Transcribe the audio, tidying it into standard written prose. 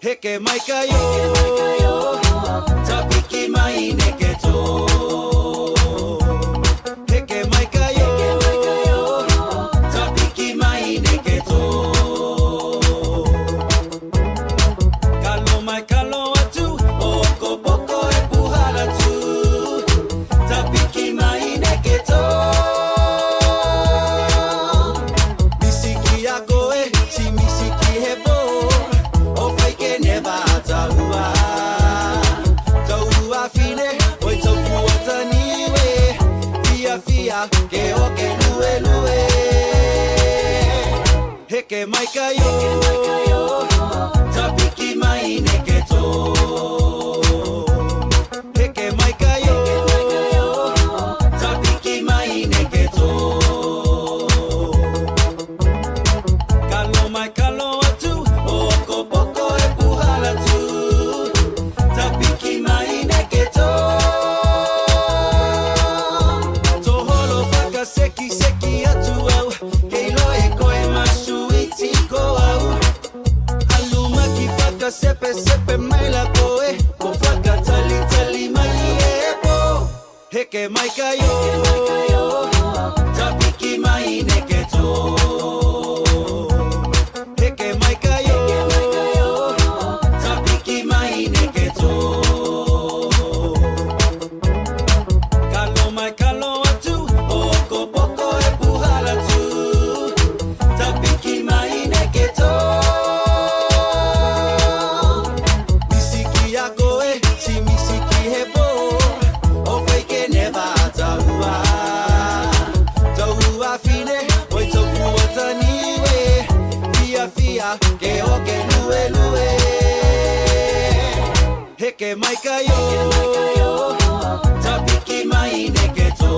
Heke maika yo, tapiki mai neketo. Heke maika yo, tapiki mai neketo. Kalo mai kalo atu, oko boko e puhala tu. Tapiki mai neketo. Misiki yako e, si misiki hebo. Que o que lue lue Heke maika yo Tapiki mai neketo Heke maika yo Tapiki mai neketo Kalo mai kalo atu Oko boko e puhala tu Tapiki mai neketo Seki seki atu au Keilo e koe masu itiko au Aluma ki faka sepe sepe mai la koe Ko faka tali tali mai e po Heke maika yo Tapiki mai neketo Heke maika yo Tapiki mai neketo Kalo mai kalo atu Oko boko e puhala tu Tapiki mai neketo Misiki yako e, si misiki hebo O fake neva taua Taua fine, oi tofu otaniwe Fia fia, ke o ke lue lue Heke maika yo Tapiki mai neketo